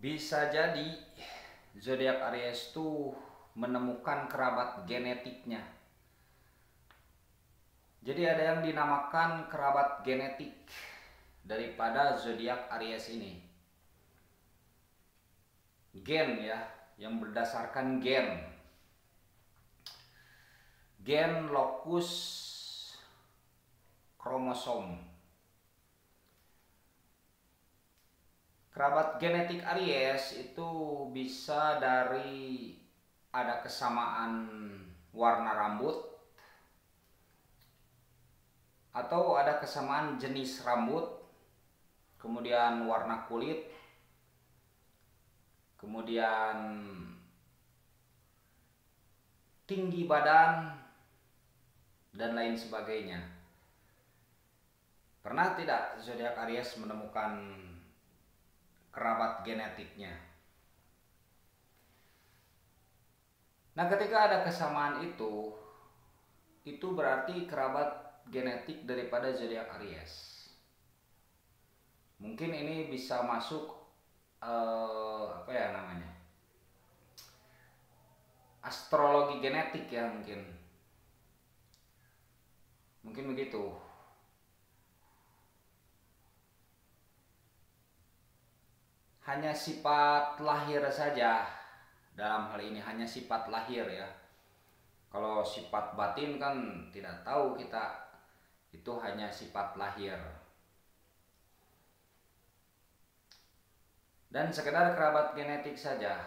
Bisa jadi zodiak Aries tuh menemukan kerabat genetiknya. Jadi ada yang dinamakan kerabat genetik daripada zodiak Aries ini. Gen ya, yang berdasarkan gen. Gen lokus kromosom. Kerabat genetik Aries itu bisa dari ada kesamaan warna rambut atau ada kesamaan jenis rambut, kemudian warna kulit, kemudian tinggi badan, dan lain sebagainya. Pernah tidak zodiak Aries menemukan kerabat genetiknya? Nah, ketika ada kesamaan itu berarti kerabat genetik daripada zodiak Aries. Mungkin ini bisa masuk apa ya namanya? Astrologi genetik ya mungkin. Mungkin begitu. Hanya sifat lahir saja. Dalam hal ini hanya sifat lahir ya. Kalau sifat batin kan tidak tahu kita, itu hanya sifat lahir. Dan sekedar kerabat genetik saja.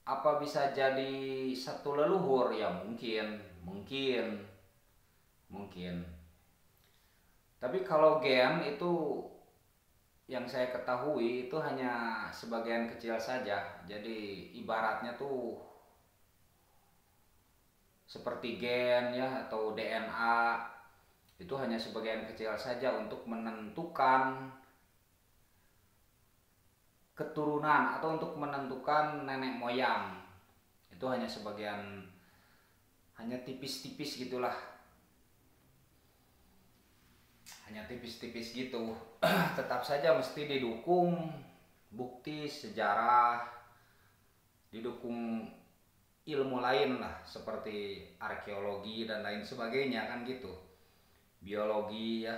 Apa bisa jadi satu leluhur? Ya mungkin. Tapi kalau gen itu yang saya ketahui itu hanya sebagian kecil saja. Jadi ibaratnya tuh seperti gen ya atau DNA, itu hanya sebagian kecil saja untuk menentukan keturunan atau untuk menentukan nenek moyang. Itu hanya sebagian, hanya tipis-tipis gitulah. Hanya tipis-tipis gitu. Tetap saja mesti didukung bukti sejarah, didukung ilmu lain lah seperti arkeologi dan lain sebagainya kan gitu. Biologi ya,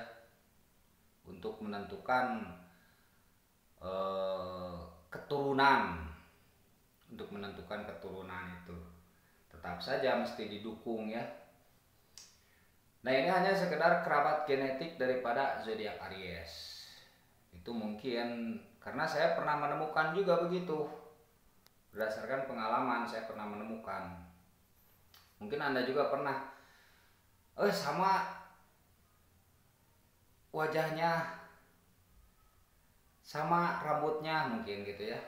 untuk menentukan keturunan, untuk menentukan keturunan itu tetap saja mesti didukung ya. Nah, ini hanya sekedar kerabat genetik daripada zodiak Aries. Itu mungkin karena saya pernah menemukan juga begitu. Berdasarkan pengalaman saya pernah menemukan. Mungkin Anda juga pernah. Sama wajahnya, sama rambutnya mungkin gitu ya.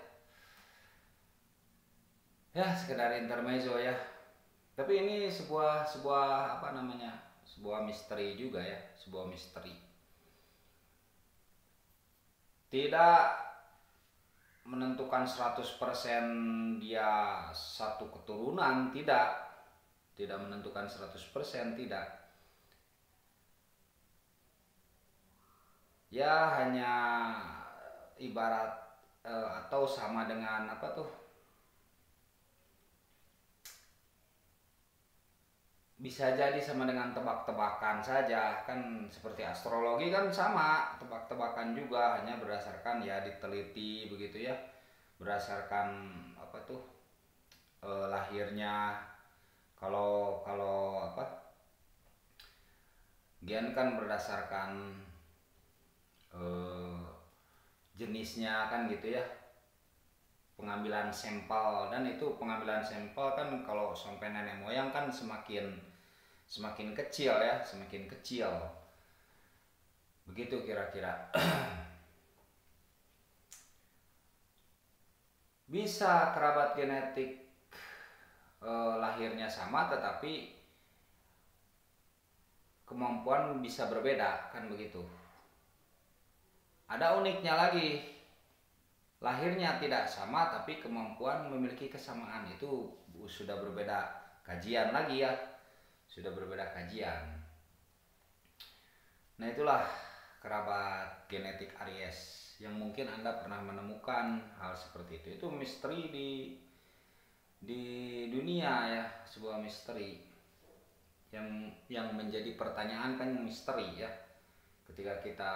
Ya, sekedar intermezzo ya. Tapi ini sebuah apa namanya? Sebuah misteri juga ya, sebuah misteri. Tidak menentukan 100% dia satu keturunan, tidak menentukan 100%, tidak. Ya hanya ibarat atau sama dengan apa tuh, bisa jadi sama dengan tebak-tebakan saja kan, seperti astrologi kan sama, tebak-tebakan juga, hanya berdasarkan ya diteliti begitu ya, berdasarkan apa tuh lahirnya. Kalau apa, gen kan berdasarkan jenisnya kan gitu ya, pengambilan sampel. Dan itu pengambilan sampel kan kalau sampai nenek moyang kan semakin kecil ya, semakin kecil. Begitu kira-kira. Bisa kerabat genetik lahirnya sama tetapi kemampuan bisa berbeda kan begitu. Ada uniknya lagi, lahirnya tidak sama tapi kemampuan memiliki kesamaan. Itu sudah berbeda kajian lagi ya, sudah berbeda kajian. Nah, itulah kerabat genetik Aries. yang mungkin Anda pernah menemukan hal seperti itu. Itu misteri di dunia ya, sebuah misteri yang menjadi pertanyaan kan misteri ya. Ketika kita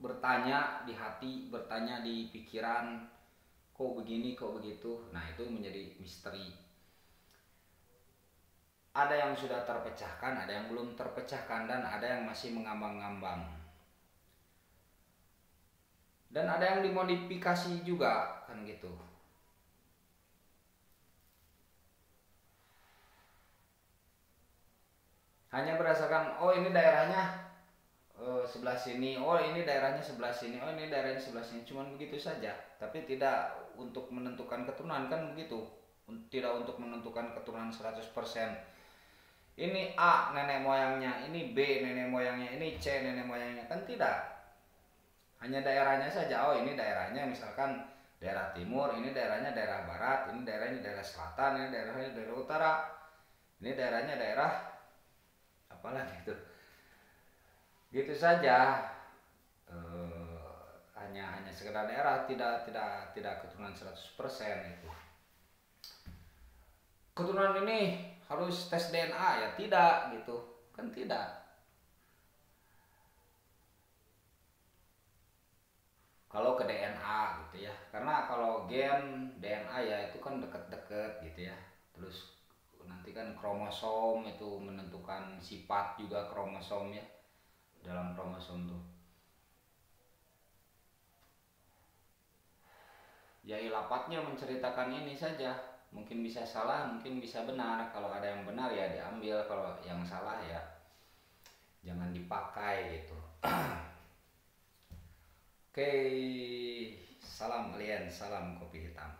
bertanya di hati, bertanya di pikiran, kok begini, kok begitu, nah itu menjadi misteri. Ada yang sudah terpecahkan, ada yang belum terpecahkan, dan ada yang masih mengambang-ngambang. Dan ada yang dimodifikasi juga kan gitu. Hanya berdasarkan oh ini daerahnya sebelah sini, oh ini daerahnya sebelah sini, oh ini daerahnya sebelah sini, cuman begitu saja. Tapi tidak untuk menentukan keturunan kan begitu. Tidak untuk menentukan keturunan 100%. Ini A nenek moyangnya, ini B nenek moyangnya, ini C nenek moyangnya, kan tidak. Hanya daerahnya saja. Oh ini daerahnya misalkan daerah timur, ini daerahnya daerah barat, ini daerahnya daerah selatan, ini daerahnya daerah utara, ini daerahnya daerah apalah gitu. Gitu saja. Hanya sekedar daerah, tidak keturunan 100% itu. Keturunan ini harus tes DNA ya, tidak gitu kan, tidak. Kalau ke DNA gitu ya, karena kalau gen DNA ya itu kan deket-deket gitu ya. Terus nanti kan kromosom itu menentukan sifat juga, kromosom ya, dalam kromosom tuh ya. Ilapatnya menceritakan ini saja, mungkin bisa salah, mungkin bisa benar. Kalau ada yang benar ya diambil, kalau yang salah ya jangan dipakai gitu. Oke, salam alien, salam kopi hitam.